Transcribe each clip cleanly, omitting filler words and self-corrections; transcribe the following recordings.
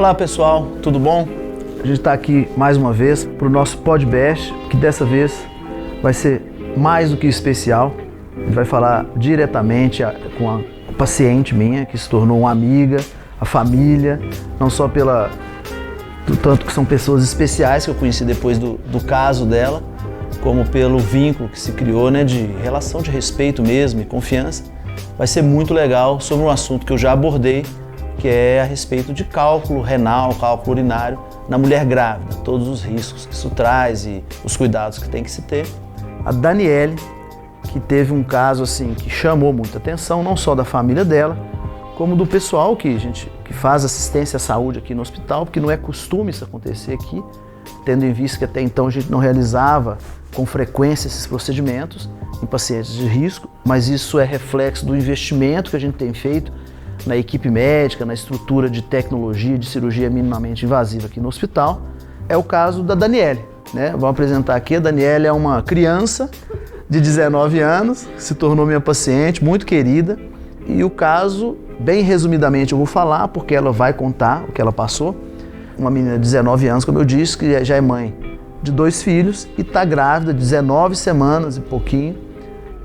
Olá pessoal, tudo bom? A gente está aqui mais uma vez para o nosso podcast, que dessa vez vai ser mais do que especial. A gente vai falar diretamente com a paciente minha, que se tornou uma amiga, a família, não só do tanto que são pessoas especiais que eu conheci depois do caso dela, como pelo vínculo que se criou, né, de relação de respeito mesmo e confiança. Vai ser muito legal sobre um assunto que eu já abordei, que é a respeito de cálculo renal, cálculo urinário na mulher grávida, todos os riscos que isso traz e os cuidados que tem que se ter. A Daniele, que teve um caso assim que chamou muita atenção, não só da família dela, como do pessoal que faz assistência à saúde aqui no hospital, porque não é costume isso acontecer aqui, tendo em vista que até então a gente não realizava com frequência esses procedimentos em pacientes de risco, mas isso é reflexo do investimento que a gente tem feito na equipe médica, na estrutura de tecnologia de cirurgia minimamente invasiva aqui no hospital. É o caso da Daniele, né? Vou apresentar aqui. A Daniele é uma criança de 19 anos, que se tornou minha paciente, muito querida. E o caso, bem resumidamente, eu vou falar, porque ela vai contar o que ela passou. Uma menina de 19 anos, como eu disse, que já é mãe de 2 filhos e está grávida de 19 semanas e pouquinho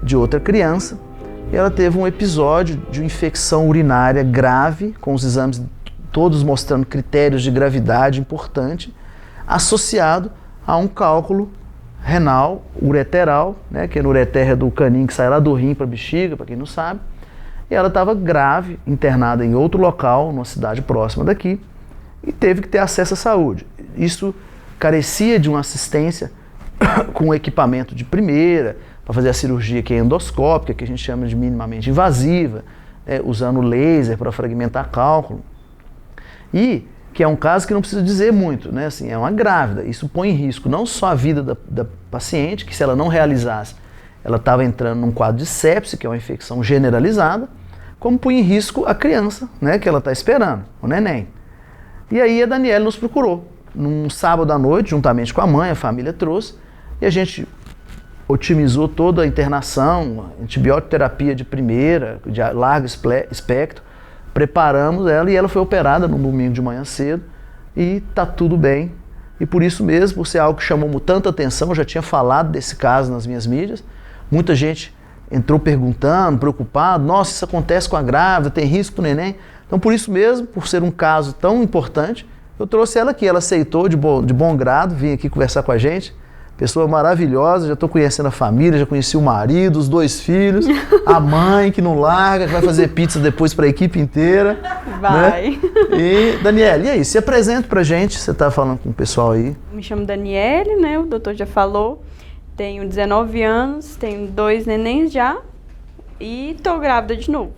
de outra criança. E ela teve um episódio de infecção urinária grave, com os exames todos mostrando critérios de gravidade importante, associado a um cálculo renal ureteral, né, que é no ureter do caninho que sai lá do rim para a bexiga, para quem não sabe. E ela estava grave, internada em outro local, numa cidade próxima daqui, e teve que ter acesso à saúde. Isso carecia de uma assistência com equipamento de primeira, para fazer a cirurgia que é endoscópica, que a gente chama de minimamente invasiva, usando laser para fragmentar cálculo. E que é um caso que não precisa dizer muito, né? Assim, é uma grávida. Isso põe em risco não só a vida da paciente, que se ela não realizasse, ela estava entrando num quadro de sepse, que é uma infecção generalizada, como põe em risco a criança, né, que ela está esperando, o neném. E aí a Daniele nos procurou, num sábado à noite, juntamente com a mãe, a família trouxe, e a gente otimizou toda a internação, antibiótico terapia de primeira, de largo espectro, preparamos ela e ela foi operada no domingo de manhã cedo e tá tudo bem. E por isso mesmo, por ser algo que chamou tanta atenção, eu já tinha falado desse caso nas minhas mídias, muita gente entrou perguntando, preocupado, nossa, isso acontece com a grávida, tem risco pro neném. Então por isso mesmo, por ser um caso tão importante, eu trouxe ela aqui, ela aceitou de bom grado, vir aqui conversar com a gente. Pessoa maravilhosa, já estou conhecendo a família, já conheci o marido, os 2 filhos, a mãe que não larga, que vai fazer pizza depois para a equipe inteira. Vai. Né? E, Daniele, e aí, se apresenta pra gente, você está falando com o pessoal aí. Me chamo Daniele, né, o doutor já falou, tenho 19 anos, tenho 2 nenéns já e estou grávida de novo.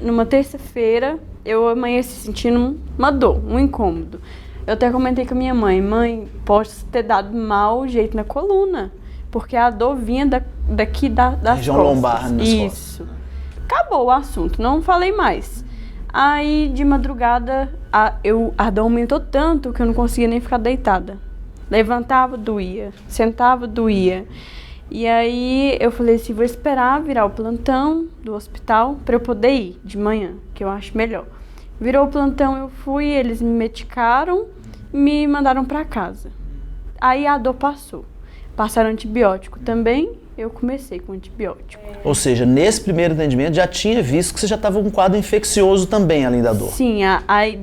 Numa terça-feira, eu amanheci sentindo uma dor, um incômodo. Eu até comentei com a minha mãe, pode ter dado mau jeito na coluna, porque a dor vinha daqui das região costas. lombar nas Isso. Costas. Acabou o assunto, não falei mais. Aí, de madrugada, a dor aumentou tanto que eu não conseguia nem ficar deitada. Levantava, doía. Sentava, doía. E aí, eu falei assim, vou esperar virar o plantão do hospital para eu poder ir de manhã, que eu acho melhor. Virou o plantão, eu fui, eles me medicaram, me mandaram para casa. Aí a dor passou. Passaram antibiótico também, eu comecei com antibiótico. Ou seja, nesse primeiro atendimento já tinha visto que você já estava com um quadro infeccioso também, além da dor. Sim,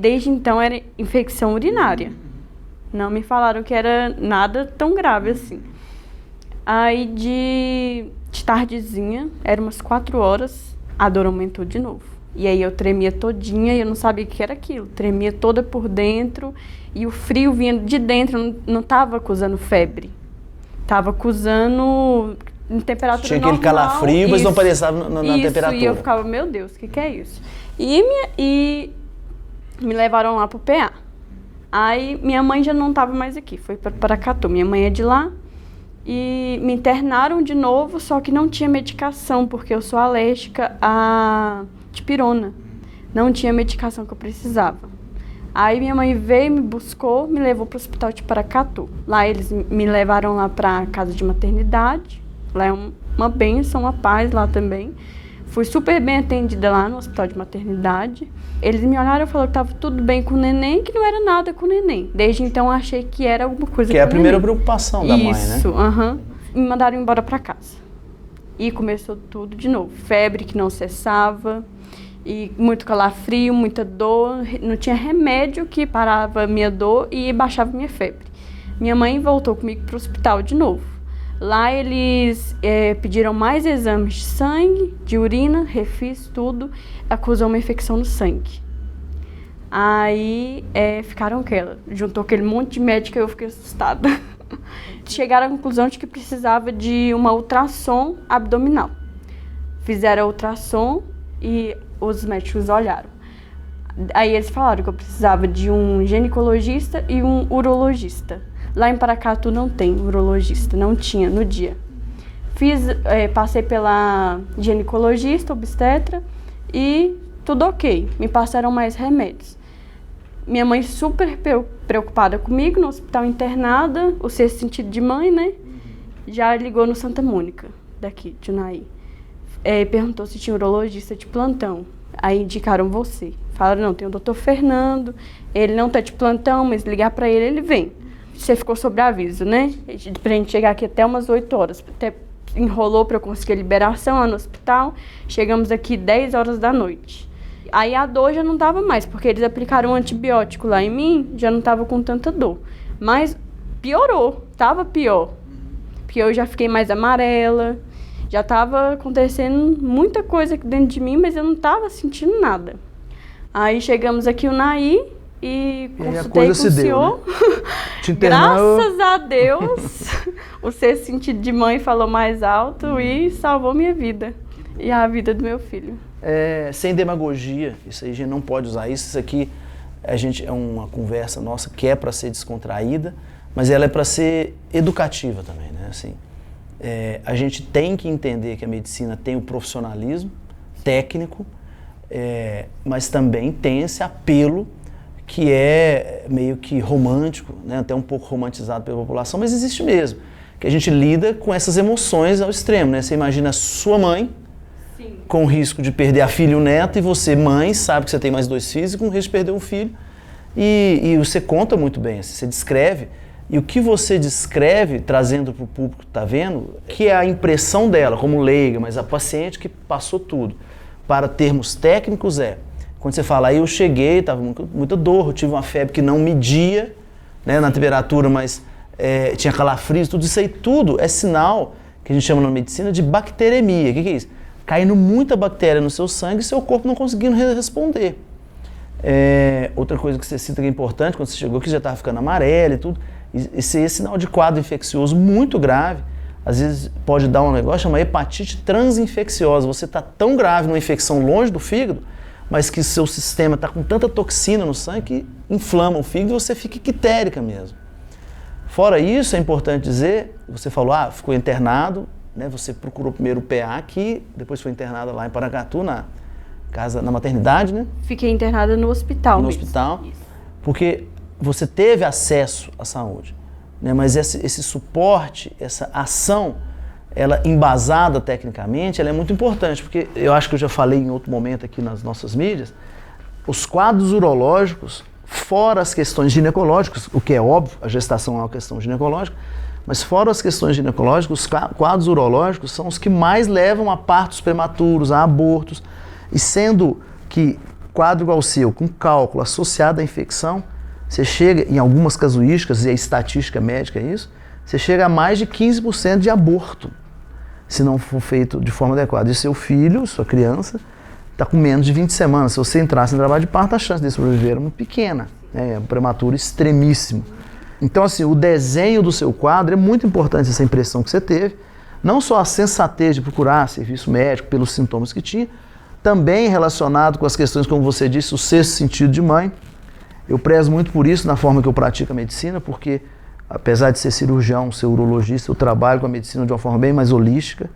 desde então era infecção urinária. Não me falaram que era nada tão grave assim. Aí de tardezinha, eram umas 4 horas, a dor aumentou de novo. E aí eu tremia todinha e eu não sabia o que era aquilo. Tremia toda por dentro e o frio vinha de dentro, não estava acusando febre. Estava acusando temperatura tinha normal. Tinha aquele calafrio, mas não parecia na temperatura. E eu ficava, meu Deus, o que é isso? E me levaram lá pro PA. Aí minha mãe já não estava mais aqui, foi para Paracatu. Minha mãe é de lá. E me internaram de novo, só que não tinha medicação, porque eu sou alérgica a dipirona. Não tinha medicação que eu precisava. Aí minha mãe veio, me buscou, me levou para o hospital de Paracatu. Lá eles me levaram lá para a casa de maternidade. Lá é uma bênção, uma paz lá também. Fui super bem atendida lá no hospital de maternidade. Eles me olharam e falaram que estava tudo bem com o neném, que não era nada com o neném. Desde então eu achei que era alguma coisa com o neném. Que é a primeira preocupação da mãe, né? Isso, Me mandaram embora para casa. E começou tudo de novo. Febre que não cessava, e muito calafrio, muita dor. Não tinha remédio que parava a minha dor e baixava minha febre. Minha mãe voltou comigo para o hospital de novo. Lá eles pediram mais exames de sangue, de urina, refiz tudo, acusou uma infecção no sangue. Aí ficaram juntou aquele monte de médico e eu fiquei assustada. Chegaram à conclusão de que precisava de uma ultrassom abdominal. Fizeram a ultrassom e os médicos olharam. Aí eles falaram que eu precisava de um ginecologista e um urologista. Lá em Paracatu não tem urologista, não tinha no dia. Passei pela ginecologista, obstetra e tudo ok. Me passaram mais remédios. Minha mãe super preocupada comigo, no hospital internada, o sexto sentido de mãe, né? Já ligou no Santa Mônica, daqui, de Unaí. Perguntou se tinha urologista de plantão. Aí indicaram você. Falaram, não, tem o doutor Fernando, ele não tá de plantão, mas ligar pra ele, ele vem. Você ficou sobre aviso, né? Pra gente chegar aqui até umas 8 horas. Até enrolou pra eu conseguir a liberação lá no hospital. Chegamos aqui 10 horas da noite. Aí a dor já não tava mais, porque eles aplicaram um antibiótico lá em mim, já não tava com tanta dor. Mas piorou, tava pior. Porque eu já fiquei mais amarela, já tava acontecendo muita coisa aqui dentro de mim, mas eu não tava sentindo nada. Aí chegamos aqui no Unaí e consultei com o senhor. Né? Te internou... Graças a Deus, o sexto sentido de mãe falou mais alto e salvou minha vida e a vida do meu filho. Sem demagogia, isso aí a gente não pode usar isso. Isso aqui é uma conversa nossa que é para ser descontraída, mas ela é para ser educativa também, né? Assim, a gente tem que entender que a medicina tem o profissionalismo técnico, mas também tem esse apelo que é meio que romântico, né? Até um pouco romantizado pela população, mas existe mesmo, que a gente lida com essas emoções ao extremo, né? Você imagina a sua mãe, sim, com o risco de perder a filha e o neto, e você, mãe, sabe que você tem mais 2 filhos e com o risco de perder um filho, e você conta muito bem, você descreve, e o que você descreve, trazendo para o público que está vendo, que é a impressão dela, como leiga, mas a paciente que passou tudo, para termos técnicos quando você fala, aí eu cheguei, estava muita dor, eu tive uma febre que não media, né, na temperatura, mas tinha calafrios, tudo isso aí, tudo é sinal, que a gente chama na medicina de bacteremia. O que é isso? Caindo muita bactéria no seu sangue e seu corpo não conseguindo responder. Outra coisa que você cita que é importante, quando você chegou aqui já estava ficando amarelo e tudo, esse é sinal de quadro infeccioso muito grave. Às vezes pode dar um negócio chamado hepatite transinfecciosa. Você está tão grave numa infecção longe do fígado, mas que seu sistema está com tanta toxina no sangue que inflama o fígado e você fica ictérica mesmo. Fora isso, é importante dizer, você falou, ficou internado, né? Você procurou primeiro o PA aqui, depois foi internada lá em Paracatu, na maternidade, né? Fiquei internada no hospital. No hospital, porque você teve acesso à saúde, né? Mas esse suporte, essa ação, ela embasada tecnicamente, ela é muito importante, porque eu acho que eu já falei em outro momento aqui nas nossas mídias, os quadros urológicos, fora as questões ginecológicas, o que é óbvio, a gestação é uma questão ginecológica, mas fora as questões ginecológicas, os quadros urológicos são os que mais levam a partos prematuros, a abortos, e sendo que quadro igual ao seu, com cálculo associado à infecção, você chega, em algumas casuísticas, e a estatística médica é isso, você chega a mais de 15% de aborto, se não for feito de forma adequada. E seu filho, sua criança, está com menos de 20 semanas. Se você entrasse em trabalho de parto, a chance de sobreviver era muito pequena, é um prematuro extremíssimo. Então, assim, o desenho do seu quadro é muito importante, essa impressão que você teve, não só a sensatez de procurar serviço médico pelos sintomas que tinha, também relacionado com as questões, como você disse, o sexto sentido de mãe. Eu prezo muito por isso na forma que eu pratico a medicina, porque apesar de ser cirurgião, ser urologista, eu trabalho com a medicina de uma forma bem mais holística,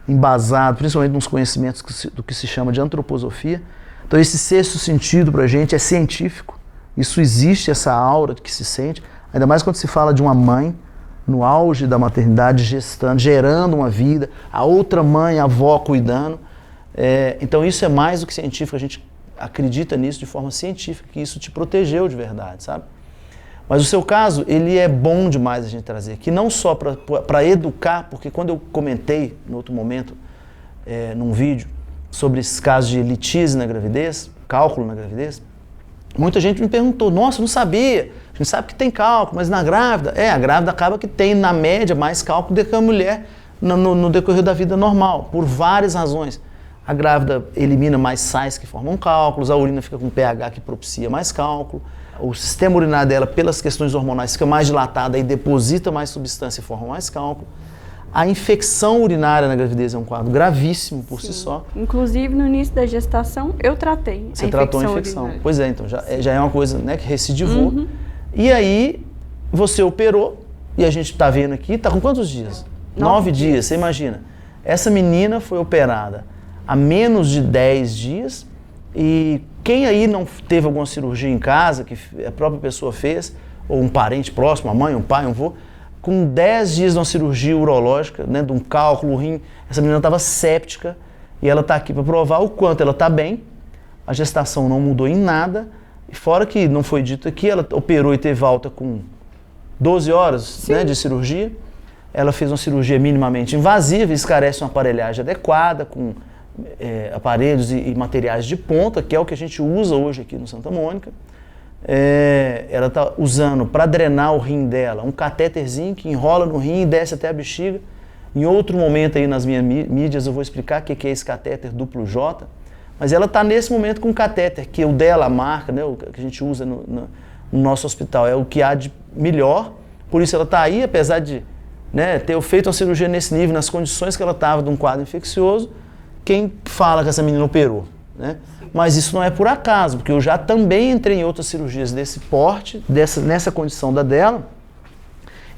embasado principalmente nos conhecimentos do que se chama de antroposofia. Então esse sexto sentido para a gente é científico, isso existe, essa aura que se sente, ainda mais quando se fala de uma mãe no auge da maternidade, gestando, gerando uma vida, a outra mãe, a avó cuidando. Então isso é mais do que científico, a gente acredita nisso de forma científica, que isso te protegeu de verdade, sabe? Mas o seu caso, ele é bom demais a gente trazer aqui, não só para educar, porque quando eu comentei, no outro momento, num vídeo, sobre esses casos de litíase na gravidez, cálculo na gravidez, muita gente me perguntou, nossa, não sabia, a gente sabe que tem cálculo, mas na grávida, a grávida acaba que tem, na média, mais cálculo do que a mulher no decorrer da vida normal, por várias razões. A grávida elimina mais sais que formam cálculos, a urina fica com pH que propicia mais cálculo, o sistema urinário dela, pelas questões hormonais, fica mais dilatado e deposita mais substância e forma mais cálculo. A infecção urinária na gravidez é um quadro gravíssimo por si só. Inclusive, no início da gestação, eu tratei Você tratou a infecção. Urinária. Pois é, então já é uma coisa, né, que recidivou. E aí, você operou, e a gente está vendo aqui, está com quantos dias? 9 dias, você imagina. Essa menina foi operada há menos de 10 dias, e quem aí não teve alguma cirurgia em casa, que a própria pessoa fez, ou um parente próximo, a mãe, um pai, um avô, com 10 dias de uma cirurgia urológica, né, de um cálculo, rim, essa menina estava séptica, e ela está aqui para provar o quanto ela está bem, a gestação não mudou em nada, e fora que não foi dito aqui, ela operou e teve alta com 12 horas, né, de cirurgia, ela fez uma cirurgia minimamente invasiva, esclarece uma aparelhagem adequada, com aparelhos e materiais de ponta, que é o que a gente usa hoje aqui no Santa Mônica. Ela está usando para drenar o rim dela um catéterzinho que enrola no rim e desce até a bexiga. Em outro momento aí nas minhas mídias eu vou explicar o que é esse catéter duplo J, mas ela está nesse momento com um catéter, que o dela, a marca, né, o que a gente usa no nosso hospital, é o que há de melhor, por isso ela está aí, apesar de, né, ter feito uma cirurgia nesse nível, nas condições que ela estava de um quadro infeccioso. Quem fala que essa menina operou, né? Mas isso não é por acaso, porque eu já também entrei em outras cirurgias desse porte, nessa condição da dela,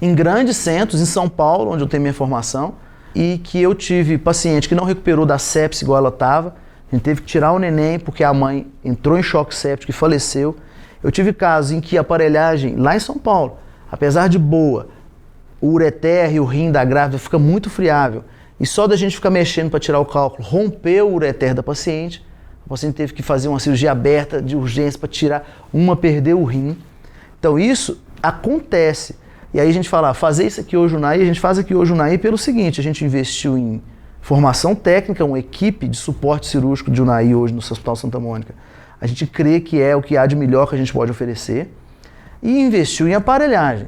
em grandes centros, em São Paulo, onde eu tenho minha formação, e que eu tive paciente que não recuperou da sepse igual ela estava, a gente teve que tirar o neném porque a mãe entrou em choque séptico e faleceu. Eu tive casos em que a aparelhagem, lá em São Paulo, apesar de boa, o ureter e o rim da grávida fica muito friável, e só da gente ficar mexendo para tirar o cálculo, rompeu o ureter da paciente. A paciente teve que fazer uma cirurgia aberta de urgência para tirar, perdeu o rim. Então isso acontece. E aí a gente fala, fazer isso aqui hoje no UNAI, a gente faz aqui hoje no UNAI pelo seguinte, a gente investiu em formação técnica, uma equipe de suporte cirúrgico de UNAI hoje no Hospital Santa Mônica. A gente crê que é o que há de melhor que a gente pode oferecer. E investiu em aparelhagem,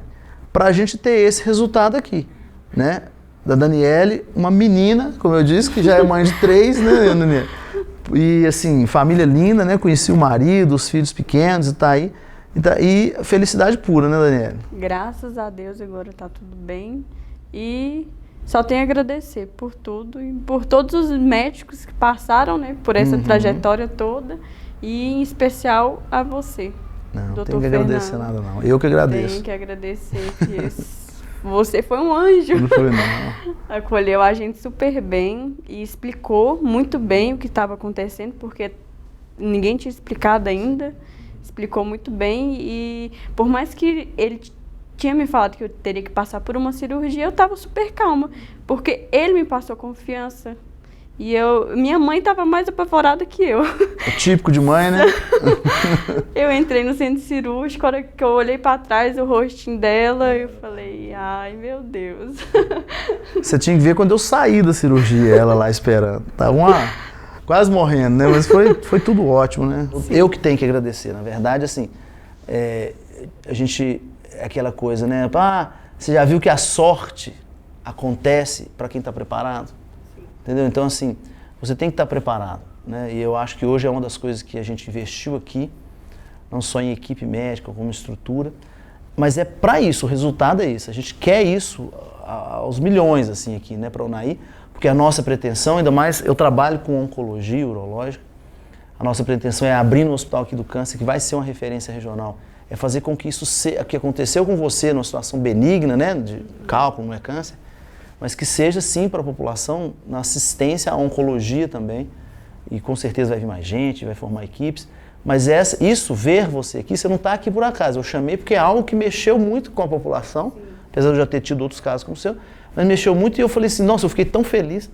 para a gente ter esse resultado aqui, né? Da Daniele, uma menina, como eu disse, que já é mãe de 3, né, Daniele? E assim, família linda, né? Conheci o marido, os filhos pequenos e tá aí. E felicidade pura, né, Daniele? Graças a Deus agora tá tudo bem. E só tenho a agradecer por tudo e por todos os médicos que passaram, né, por essa trajetória toda. E em especial a você. Não tenho que agradecer nada, não. Eu que agradeço. Tenho que agradecer que você foi um anjo. Não foi, não. Acolheu a gente super bem e explicou muito bem o que estava acontecendo, porque ninguém tinha explicado ainda. Explicou muito bem e por mais que ele tinha me falado que eu teria que passar por uma cirurgia, eu estava super calma, porque ele me passou confiança. E minha mãe estava mais apavorada que eu. É típico de mãe, né? Eu entrei no centro cirúrgico, a hora que eu olhei para trás, o rostinho dela, eu falei, ai, meu Deus. Você tinha que ver quando eu saí da cirurgia, ela lá esperando. Tava quase morrendo, né? Mas foi tudo ótimo, né? Sim. Eu que tenho que agradecer. Na verdade, assim, a gente, aquela coisa, né? Você já viu que a sorte acontece para quem está preparado? Entendeu? Então, assim, você tem que estar preparado, né? E eu acho que hoje é uma das coisas que a gente investiu aqui, não só em equipe médica, como estrutura, mas é para isso, o resultado é isso. A gente quer isso aos milhões, assim, aqui, né, para a UNAI, porque a nossa pretensão, ainda mais, eu trabalho com oncologia urológica, a nossa pretensão é abrir no Hospital aqui do Câncer, que vai ser uma referência regional, é fazer com que isso o que aconteceu com você numa situação benigna, né, de cálculo, não é câncer, mas que seja sim para a população, na assistência à oncologia também, e com certeza vai vir mais gente, vai formar equipes, mas ver você aqui, você não está aqui por acaso, eu chamei porque é algo que mexeu muito com a população, apesar de eu já ter tido outros casos como o seu, mas mexeu muito e eu falei assim, nossa, eu fiquei tão feliz,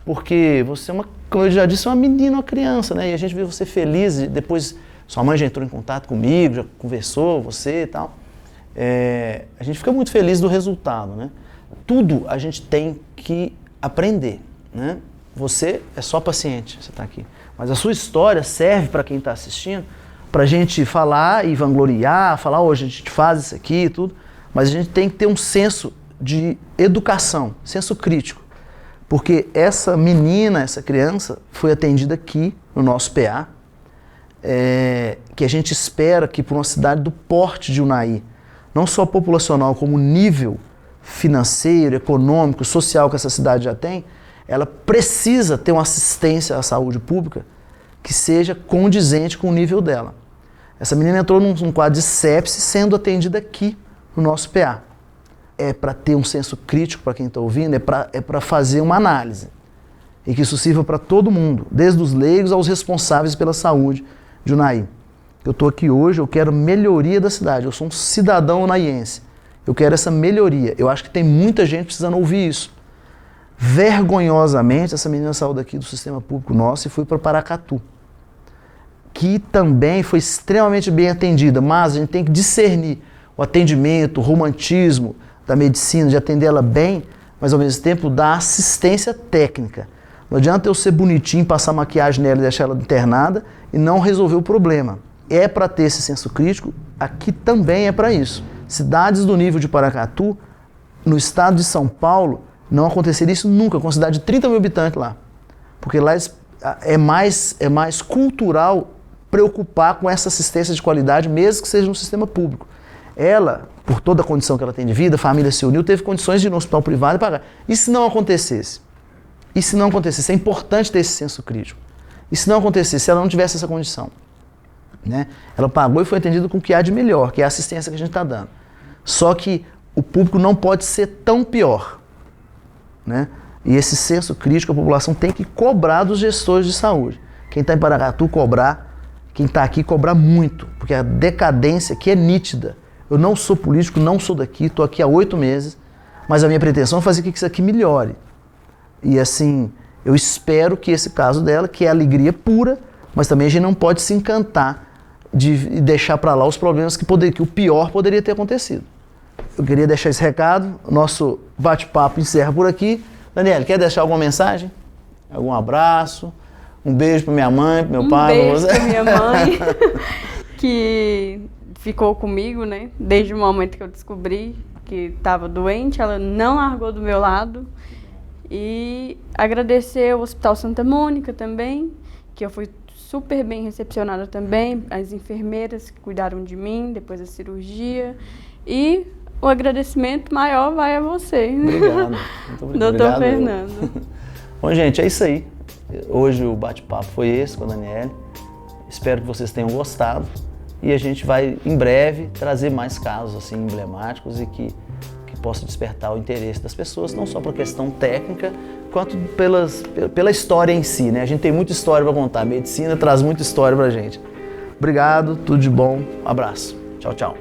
porque você é como eu já disse, uma menina, uma criança, né? E a gente vê você feliz, e depois sua mãe já entrou em contato comigo, já conversou, você e tal. A gente fica muito feliz do resultado, né? Tudo a gente tem que aprender, né? Você é só paciente, você está aqui. Mas a sua história serve para quem está assistindo, para a gente falar e vangloriar, falar, hoje a gente faz isso aqui e tudo, mas a gente tem que ter um senso de educação, senso crítico. Porque essa menina, essa criança, foi atendida aqui no nosso PA, que a gente espera que por uma cidade do porte de Unai, não só populacional, como nível financeiro, econômico, social que essa cidade já tem, ela precisa ter uma assistência à saúde pública que seja condizente com o nível dela. Essa menina entrou num quadro de sepse sendo atendida aqui no nosso PA. É para ter um senso crítico para quem está ouvindo, é para fazer uma análise. E que isso sirva para todo mundo, desde os leigos aos responsáveis pela saúde de Unai. Eu estou aqui hoje, eu quero melhoria da cidade, eu sou um cidadão unaiense. Eu quero essa melhoria. Eu acho que tem muita gente precisando ouvir isso. Vergonhosamente, essa menina saiu daqui do sistema público nosso e foi para Paracatu, que também foi extremamente bem atendida, mas a gente tem que discernir o atendimento, o romantismo da medicina, de atender ela bem, mas ao mesmo tempo dar assistência técnica. Não adianta eu ser bonitinho, passar maquiagem nela e deixar ela internada e não resolver o problema. É para ter esse senso crítico, aqui também é para isso. Cidades do nível de Paracatu, no estado de São Paulo, não aconteceria isso nunca, com uma cidade de 30 mil habitantes lá. Porque lá é mais cultural preocupar com essa assistência de qualidade, mesmo que seja no sistema público. Ela, por toda a condição que ela tem de vida, a família se uniu, teve condições de ir no hospital privado e pagar. E se não acontecesse? E se não acontecesse? É importante ter esse senso crítico. E se não acontecesse, se ela não tivesse essa condição? Né? Ela pagou e foi atendida com o que há de melhor, que é a assistência que a gente está dando. Só que o público não pode ser tão pior. Né? E esse senso crítico a população tem que cobrar dos gestores de saúde. Quem está em Paracatu cobrar, quem está aqui cobrar muito, porque a decadência aqui é nítida. Eu não sou político, não sou daqui, estou aqui há 8 meses, mas a minha pretensão é fazer com que isso aqui melhore. E assim, eu espero que esse caso dela, que é alegria pura, mas também a gente não pode se encantar de deixar para lá os problemas que o pior poderia ter acontecido. Eu queria deixar esse recado, o nosso bate-papo encerra por aqui. Daniele, quer deixar alguma mensagem? Algum abraço? Um beijo para minha mãe, para meu pai, para você? Um beijo para minha mãe, que ficou comigo, né? Desde o momento que eu descobri que estava doente, ela não largou do meu lado. E agradecer ao Hospital Santa Mônica também, que eu fui super bem recepcionada também, as enfermeiras que cuidaram de mim depois da cirurgia. E o agradecimento maior vai a você. Obrigado. Muito obrigado. Doutor Fernando. Bom, gente, é isso aí. Hoje o bate-papo foi esse com a Daniele. Espero que vocês tenham gostado. E a gente vai, em breve, trazer mais casos assim, emblemáticos e que possa despertar o interesse das pessoas, não só por questão técnica, quanto pela história em si, né? A gente tem muita história para contar, a medicina traz muita história pra gente. Obrigado, tudo de bom, um abraço. Tchau, tchau.